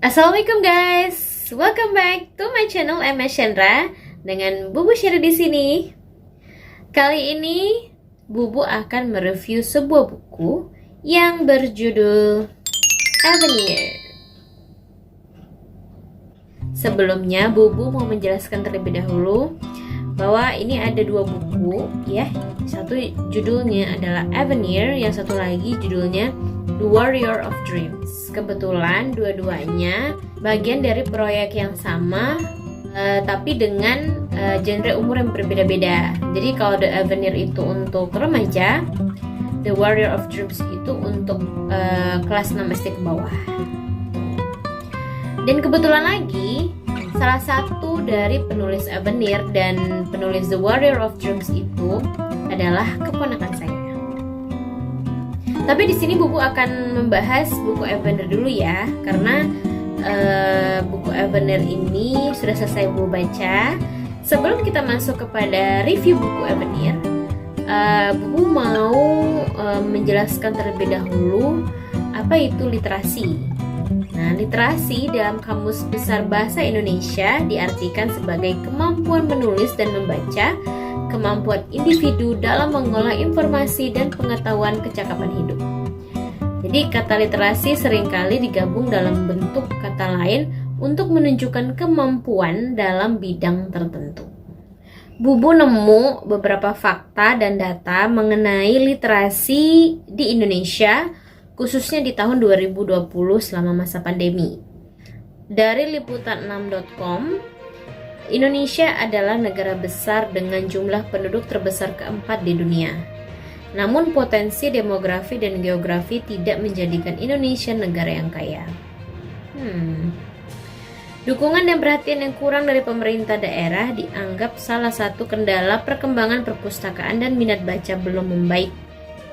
Assalamualaikum guys, welcome back to my channel MS Chandra dengan Bubu Syari di sini. Kali ini Bubu akan mereview sebuah buku yang berjudul Avenir. Sebelumnya Bubu mau menjelaskan terlebih dahulu bahwa ini ada dua buku ya. Satu judulnya adalah Avenir, yang satu lagi judulnya The Warrior of Dreams. Kebetulan dua-duanya bagian dari proyek yang sama, tapi dengan genre umur yang berbeda-beda. Jadi kalau The Avenir itu untuk remaja, The Warrior of Dreams itu untuk kelas 6 SD ke bawah. Dan kebetulan lagi salah satu dari penulis Avenir dan penulis The Warrior of Dreams itu adalah keponakan saya. Tapi di sini Bubu akan membahas buku Avenir dulu ya, karena buku Avenir ini sudah selesai Bubu baca. Sebelum kita masuk kepada review buku Avenir, Bubu mau menjelaskan terlebih dahulu apa itu literasi. Nah, literasi dalam Kamus Besar Bahasa Indonesia diartikan sebagai kemampuan menulis dan membaca, kemampuan individu dalam mengolah informasi dan pengetahuan kecakapan hidup. Jadi kata literasi seringkali digabung dalam bentuk kata lain untuk menunjukkan kemampuan dalam bidang tertentu. Bubu nemu beberapa fakta dan data mengenai literasi di Indonesia, khususnya di tahun 2020 selama masa pandemi. Dari liputan6.com, Indonesia adalah negara besar dengan jumlah penduduk terbesar keempat di dunia. Namun potensi demografi dan geografi tidak menjadikan Indonesia negara yang kaya. Dukungan dan perhatian yang kurang dari pemerintah daerah dianggap salah satu kendala perkembangan perpustakaan dan minat baca belum membaik.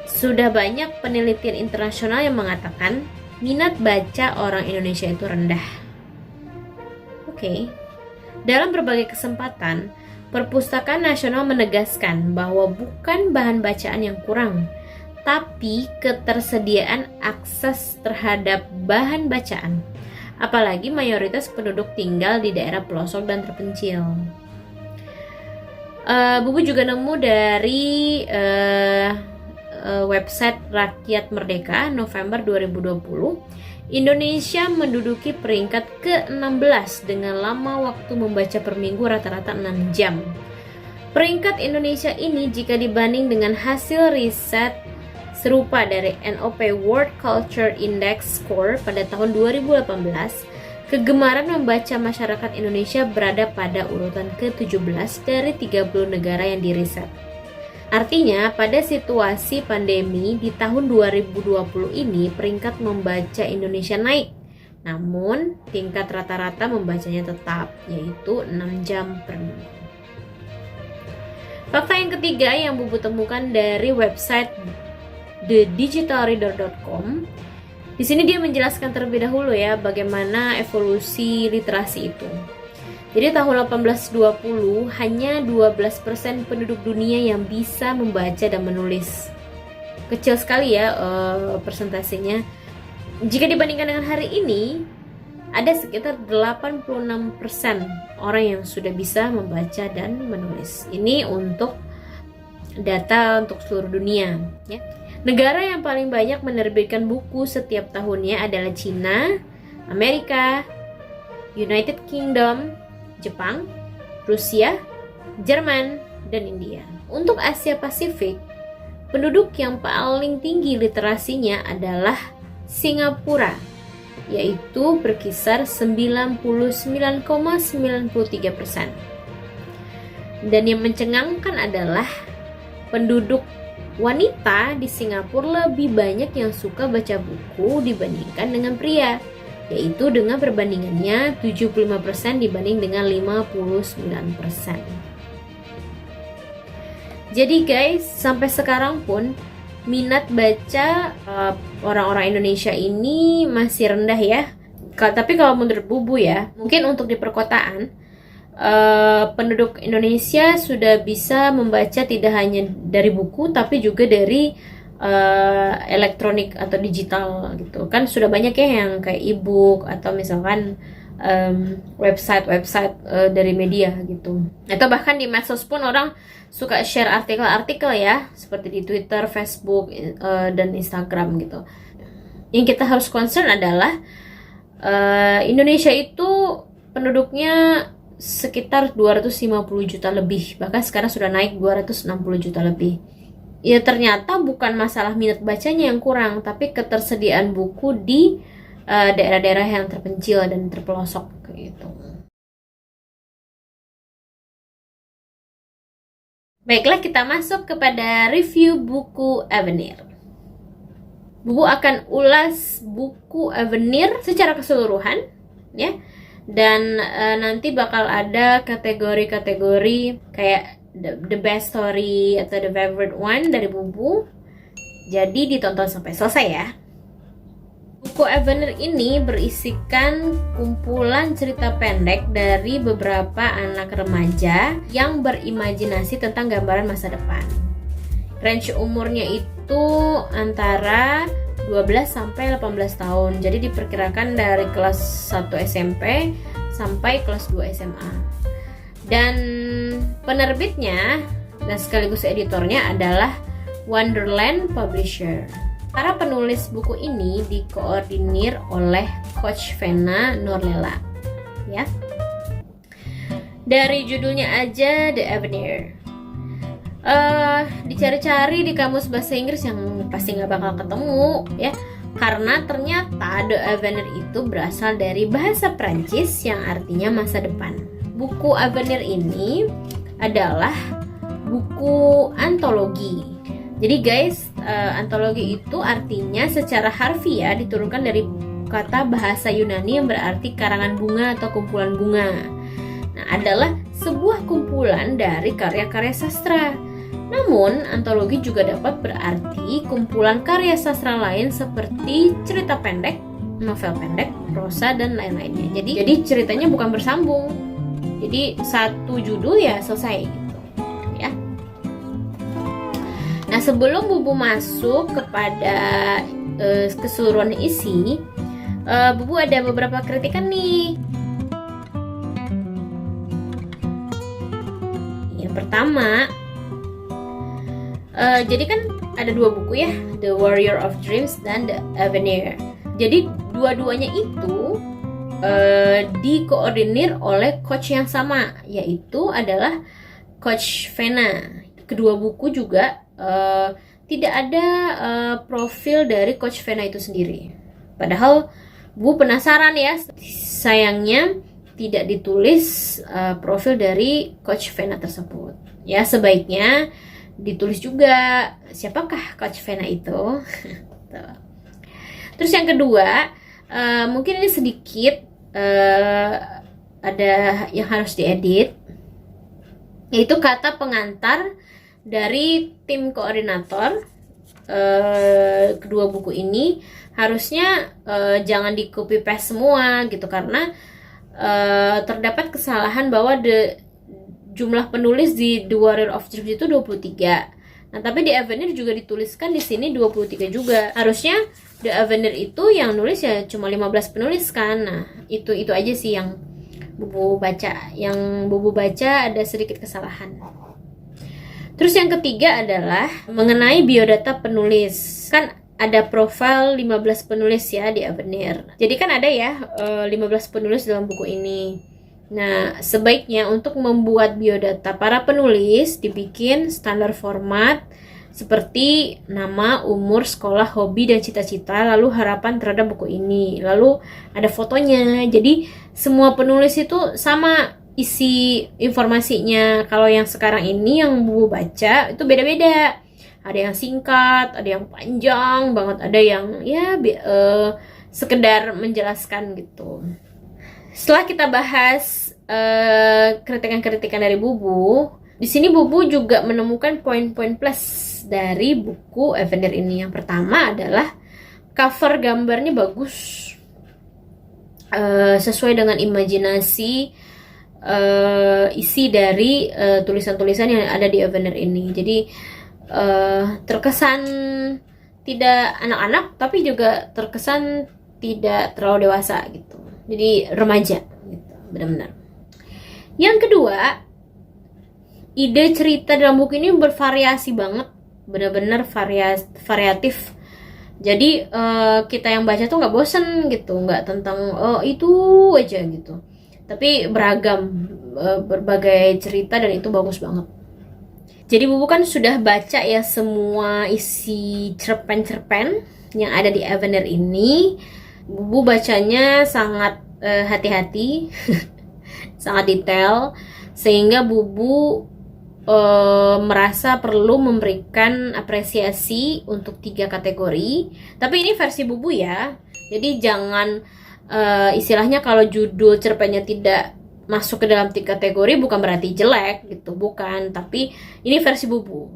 Sudah banyak penelitian internasional yang mengatakan minat baca orang Indonesia itu rendah. Dalam berbagai kesempatan, Perpustakaan Nasional menegaskan bahwa bukan bahan bacaan yang kurang, tapi ketersediaan akses terhadap bahan bacaan, apalagi mayoritas penduduk tinggal di daerah pelosok dan terpencil. Bubu juga nemu dari website Rakyat Merdeka November 2020, Indonesia menduduki peringkat ke-16 dengan lama waktu membaca per minggu rata-rata 6 jam. Peringkat Indonesia ini jika dibanding dengan hasil riset serupa dari NOP World Culture Index Score pada tahun 2018, kegemaran membaca masyarakat Indonesia berada pada urutan ke-17 dari 30 negara yang diriset. Artinya, pada situasi pandemi di tahun 2020 ini, peringkat membaca Indonesia naik. Namun, tingkat rata-rata membacanya tetap, yaitu 6 jam per minggu. Fakta yang ketiga yang Bubu temukan dari website thedigitalreader.com. Di sini dia menjelaskan terlebih dahulu ya bagaimana evolusi literasi itu. Jadi tahun 1820 hanya 12% penduduk dunia yang bisa membaca dan menulis. Kecil sekali ya persentasenya. Jika dibandingkan dengan hari ini, ada sekitar 86% orang yang sudah bisa membaca dan menulis. Ini untuk data untuk seluruh dunia ya. Negara yang paling banyak menerbitkan buku setiap tahunnya adalah Cina, Amerika, United Kingdom, Jepang, Rusia, Jerman, dan India. Untuk Asia Pasifik, penduduk yang paling tinggi literasinya adalah Singapura, yaitu berkisar 99,93%. Dan yang mencengangkan adalah penduduk wanita di Singapura lebih banyak yang suka baca buku dibandingkan dengan pria, yaitu dengan perbandingannya 75% dibanding dengan 59%. Jadi guys, sampai sekarang pun minat baca orang-orang Indonesia ini masih rendah ya. Tapi kalau menurut Bubu ya, mungkin untuk di perkotaan, penduduk Indonesia sudah bisa membaca tidak hanya dari buku tapi juga dari elektronik atau digital gitu kan. Sudah banyak ya yang kayak e-book atau misalkan website dari media gitu, atau bahkan di medsos pun orang suka share artikel-artikel ya, seperti di Twitter, Facebook, dan Instagram gitu. Yang kita harus concern adalah Indonesia itu penduduknya sekitar 250 juta lebih, bahkan sekarang sudah naik 260 juta lebih. Ya ternyata bukan masalah minat bacanya yang kurang, tapi ketersediaan buku di daerah-daerah yang terpencil dan terpelosok gitu. Baiklah, kita masuk kepada review buku Avenir. Bubu akan ulas buku Avenir secara keseluruhan ya. Dan nanti bakal ada kategori-kategori kayak the best story atau the favorite one dari Bubu. Jadi ditonton sampai selesai ya. Buku Avenir ini berisikan kumpulan cerita pendek dari beberapa anak remaja yang berimajinasi tentang gambaran masa depan. Range umurnya itu antara 12 sampai 18 tahun. Jadi diperkirakan dari kelas 1 SMP sampai kelas 2 SMA. Dan penerbitnya dan sekaligus editornya adalah Wonderland Publisher. Para penulis buku ini dikoordinir oleh Coach Vena Norlela, ya. Dari judulnya aja The Avenir. Dicari-cari di kamus bahasa Inggris yang pasti nggak bakal ketemu, ya. Karena ternyata The Avenir itu berasal dari bahasa Prancis yang artinya masa depan. Buku Avenir ini adalah buku antologi. Jadi guys, antologi itu artinya secara harfiah diturunkan dari kata bahasa Yunani yang berarti karangan bunga atau kumpulan bunga. Nah, adalah sebuah kumpulan dari karya-karya sastra. Namun, antologi juga dapat berarti kumpulan karya sastra lain seperti cerita pendek, novel pendek, prosa, dan lain-lainnya. Jadi ceritanya bukan bersambung. Jadi satu judul ya selesai gitu, ya. Nah, sebelum Bubu masuk kepada keseluruhan isi, Bubu ada beberapa kritikan nih. Yang pertama, jadi kan ada dua buku ya, The Warrior of Dreams dan The Avenir. Jadi dua-duanya itu dikoordinir oleh coach yang sama, yaitu adalah Coach Vena. Kedua buku juga tidak ada profil dari Coach Vena itu sendiri. Padahal Bu penasaran ya, sayangnya tidak ditulis profil dari Coach Vena tersebut. Ya, sebaiknya ditulis juga siapakah Coach Vena itu. Terus yang kedua, mungkin ini sedikit ada yang harus diedit, yaitu kata pengantar dari tim koordinator kedua buku ini harusnya jangan di copy paste semua gitu, karena terdapat kesalahan bahwa jumlah penulis di The Warrior of Dreams itu 23. Nah, tapi di Avenir juga dituliskan di sini 23 juga. Harusnya The Avenir itu yang nulis ya cuma 15 penulis kan. Nah, itu aja sih yang Bubu baca. Yang Bubu baca ada sedikit kesalahan. Terus yang ketiga adalah mengenai biodata penulis. Kan ada profil 15 penulis ya di Avenir. Jadi kan ada ya 15 penulis dalam buku ini. Nah, sebaiknya untuk membuat biodata para penulis dibikin standar format seperti nama, umur, sekolah, hobi, dan cita-cita, lalu harapan terhadap buku ini. Lalu ada fotonya. Jadi semua penulis itu sama isi informasinya. Kalau yang sekarang ini yang Bubu baca itu beda-beda. Ada yang singkat, ada yang panjang banget, ada yang ya sekedar menjelaskan gitu. Setelah kita bahas kritikan-kritikan dari Bubu, di sini Bubu juga menemukan poin-poin plus dari buku Avenir ini. Yang pertama adalah cover gambarnya bagus, sesuai dengan imajinasi isi dari tulisan-tulisan yang ada di Avenir ini. Jadi terkesan tidak anak-anak tapi juga terkesan tidak terlalu dewasa gitu. Jadi remaja gitu, benar-benar. Yang kedua, ide cerita dalam buku ini bervariasi banget, benar-benar variatif. Jadi kita yang baca tuh nggak bosen gitu, nggak tentang itu aja gitu. Tapi beragam, berbagai cerita, dan itu bagus banget. Jadi Bubu kan sudah baca ya semua isi cerpen-cerpen yang ada di Avener ini. Bubu bacanya sangat hati-hati, sangat detail, sehingga Bubu merasa perlu memberikan apresiasi untuk 3 kategori. Tapi ini versi Bubu ya, jadi jangan istilahnya kalau judul cerpennya tidak masuk ke dalam 3 kategori bukan berarti jelek gitu, bukan. Tapi ini versi Bubu.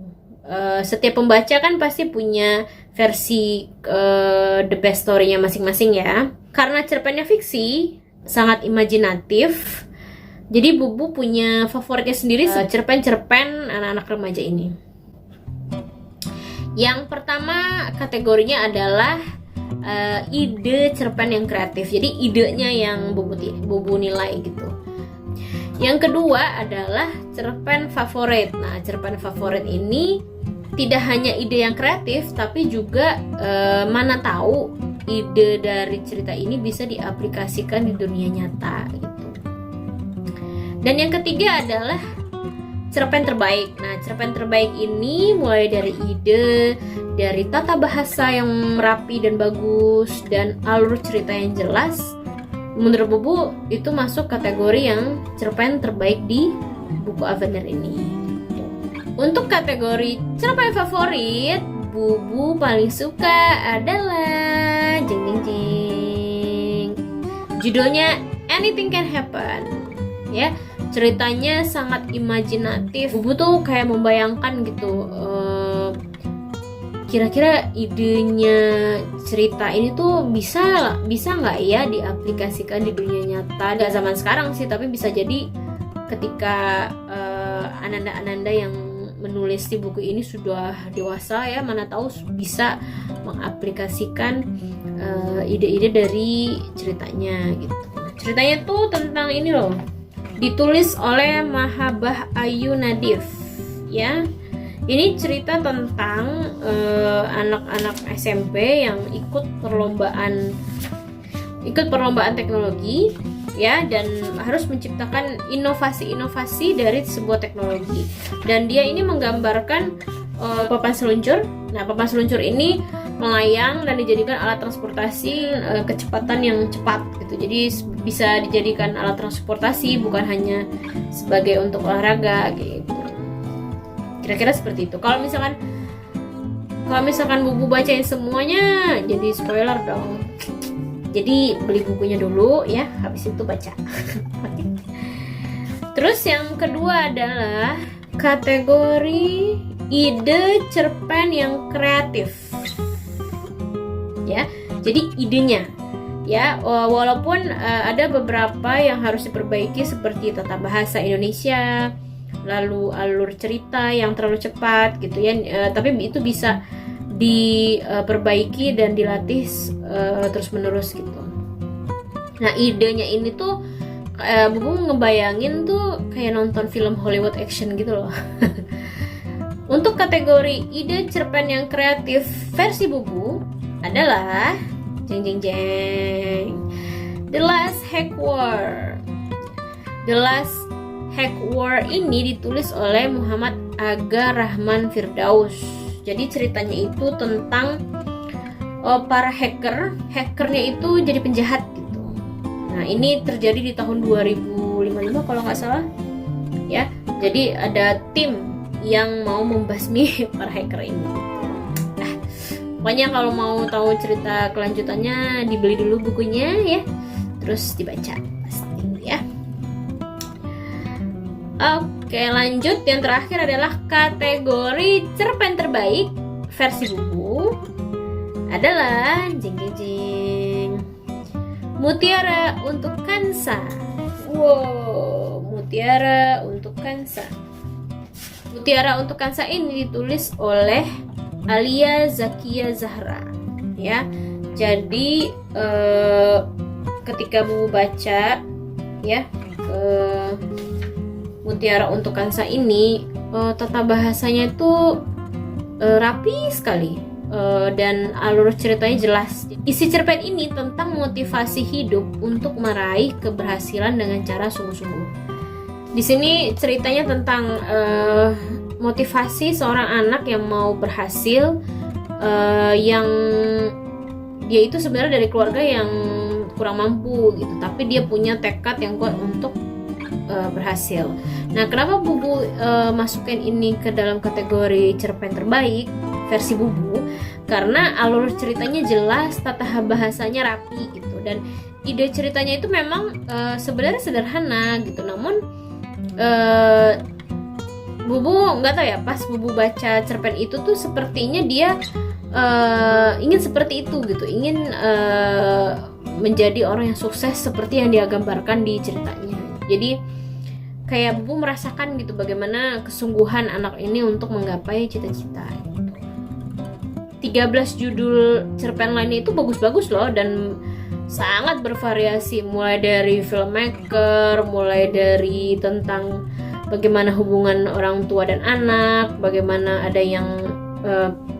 Setiap pembaca kan pasti punya versi the best story-nya masing-masing ya. Karena cerpennya fiksi, sangat imajinatif, jadi Bubu punya favoritnya sendiri cerpen-cerpen anak-anak remaja ini. Yang pertama kategorinya adalah ide cerpen yang kreatif. Jadi idenya yang Bubu nilai gitu. Yang kedua adalah cerpen favorit. Nah, cerpen favorit ini tidak hanya ide yang kreatif, tapi juga mana tahu ide dari cerita ini bisa diaplikasikan di dunia nyata gitu. Dan yang ketiga adalah cerpen terbaik. Nah, cerpen terbaik ini mulai dari ide, dari tata bahasa yang rapi dan bagus, dan alur cerita yang jelas. Menurut Bubu itu masuk kategori yang cerpen terbaik di buku Avener ini. Untuk kategori cerpen favorit, Bubu paling suka adalah judulnya Anything Can Happen. Ya, ceritanya sangat imajinatif. Bubu tuh kayak membayangkan gitu, kira-kira idenya cerita ini tuh bisa nggak ya diaplikasikan di dunia nyata. Gak zaman sekarang sih, tapi bisa jadi ketika ananda-ananda yang menulis di buku ini sudah dewasa ya, mana tahu bisa mengaplikasikan ide-ide dari ceritanya gitu. Ceritanya tuh tentang ini loh, ditulis oleh Mahabah Ayu Nadif ya. Ini cerita tentang anak-anak SMP yang ikut perlombaan teknologi ya, dan harus menciptakan inovasi-inovasi dari sebuah teknologi. Dan dia ini menggambarkan papan seluncur. Nah, papan seluncur ini melayang dan dijadikan alat transportasi kecepatan yang cepat gitu. Jadi bisa dijadikan alat transportasi, bukan hanya sebagai untuk olahraga gitu. Kira-kira seperti itu. Kalau misalkan Bubu bacain semuanya jadi spoiler dong. Jadi beli bukunya dulu ya, habis itu baca. Terus yang kedua adalah kategori ide cerpen yang kreatif. Ya, jadi idenya ya, walaupun ada beberapa yang harus diperbaiki seperti tata bahasa Indonesia, lalu alur cerita yang terlalu cepat gitu ya, tapi itu bisa diperbaiki dan dilatih terus menerus gitu. Nah, idenya ini tuh Bubu ngebayangin tuh kayak nonton film Hollywood action gitu loh. Untuk kategori ide cerpen yang kreatif versi Bubu adalah The Last Hack War. The Last Hack War ini ditulis oleh Muhammad Aga Rahman Firdaus. Jadi ceritanya itu tentang para hackernya itu jadi penjahat gitu. Nah, ini terjadi di tahun 2055 kalau nggak salah ya. Jadi ada tim yang mau membasmi para hacker ini. Nah, pokoknya kalau mau tahu cerita kelanjutannya dibeli dulu bukunya ya, terus dibaca pasti ya. Oke, lanjut. Yang terakhir adalah kategori cerpen terbaik versi Bubu adalah Mutiara untuk Kansa. Wow, Mutiara untuk Kansa. Mutiara untuk Kansa ini ditulis oleh Alia Zakia Zahra ya. Jadi ketika Bubu baca ya Mutiara untuk Kansa ini, tata bahasanya itu rapi sekali, dan alur ceritanya jelas. Isi cerpen ini tentang motivasi hidup untuk meraih keberhasilan dengan cara sungguh-sungguh. Di sini ceritanya tentang motivasi seorang anak yang mau berhasil, yang dia itu sebenarnya dari keluarga yang kurang mampu gitu, tapi dia punya tekad yang kuat untuk berhasil. Nah, kenapa Bubu masukin ini ke dalam kategori cerpen terbaik versi Bubu? Karena alur ceritanya jelas, tata bahasanya rapi gitu, dan ide ceritanya itu memang sebenarnya sederhana gitu. Namun Bubu nggak tahu ya, pas Bubu baca cerpen itu tuh sepertinya dia ingin seperti itu gitu, ingin menjadi orang yang sukses seperti yang dia gambarkan di ceritanya. Jadi kayak Bubu merasakan gitu bagaimana kesungguhan anak ini untuk menggapai cita-cita gitu. 13 judul cerpen lainnya itu bagus-bagus loh, dan sangat bervariasi, mulai dari filmmaker, mulai dari tentang bagaimana hubungan orang tua dan anak, bagaimana ada yang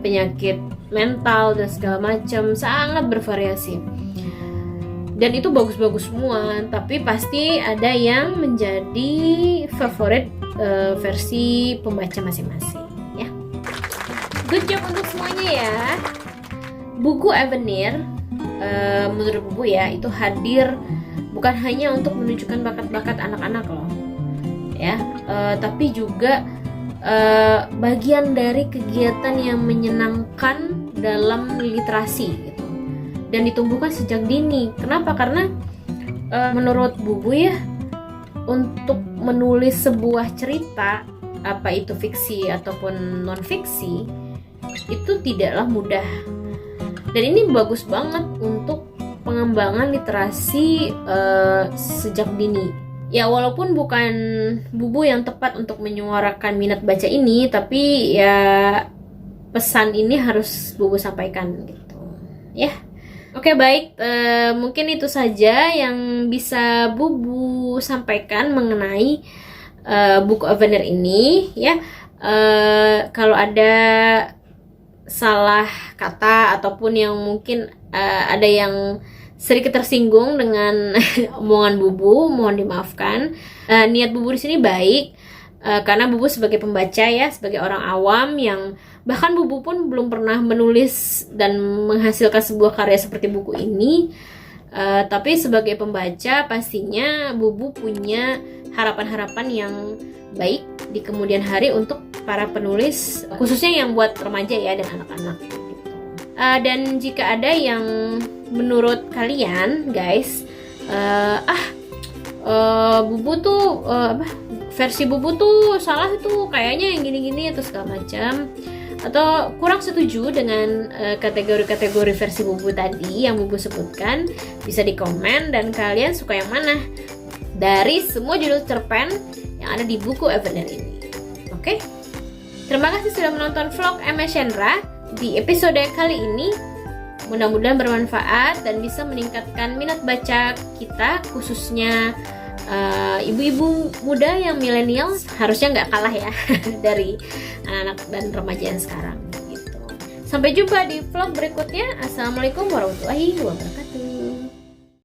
penyakit mental dan segala macam, sangat bervariasi. Dan itu bagus-bagus semua, tapi pasti ada yang menjadi favorit versi pembaca masing-masing ya. Good job untuk semuanya ya. Buku Avenir menurut Bubu ya, itu hadir bukan hanya untuk menunjukkan bakat-bakat anak-anak loh ya, tapi juga bagian dari kegiatan yang menyenangkan dalam literasi gitu, dan ditumbuhkan sejak dini. Kenapa? Karena menurut Bubu ya, untuk menulis sebuah cerita, apa itu fiksi ataupun non fiksi, itu tidaklah mudah. Dan ini bagus banget untuk pengembangan literasi sejak dini. Ya walaupun bukan Bubu yang tepat untuk menyuarakan minat baca ini, tapi ya pesan ini harus Bubu sampaikan gitu ya. Oke baik, mungkin itu saja yang bisa Bubu sampaikan mengenai buku Avenir ini ya. Kalau ada salah kata ataupun yang mungkin ada yang sedikit tersinggung dengan omongan Bubu, mohon dimaafkan. Niat Bubu di sini baik, karena Bubu sebagai pembaca ya, sebagai orang awam yang bahkan Bubu pun belum pernah menulis dan menghasilkan sebuah karya seperti buku ini. Tapi sebagai pembaca pastinya Bubu punya harapan-harapan yang baik di kemudian hari untuk para penulis, khususnya yang buat remaja ya dan anak-anak gitu. Dan jika ada yang menurut kalian guys, Bubu tuh versi Bubu tuh salah tuh, kayaknya yang gini-gini atau segala macam, atau kurang setuju dengan kategori-kategori versi Bubu tadi yang Bubu sebutkan, bisa di komen. Dan kalian suka yang mana dari semua judul cerpen yang ada di buku Avenir ini? Oke? Terima kasih sudah menonton vlog MS Chandra di episode kali ini. Mudah-mudahan bermanfaat dan bisa meningkatkan minat baca kita, khususnya ibu-ibu muda yang milenial, harusnya nggak kalah ya dari anak-anak dan remaja yang sekarang gitu. Sampai jumpa di vlog berikutnya. Assalamualaikum warahmatullahi wabarakatuh.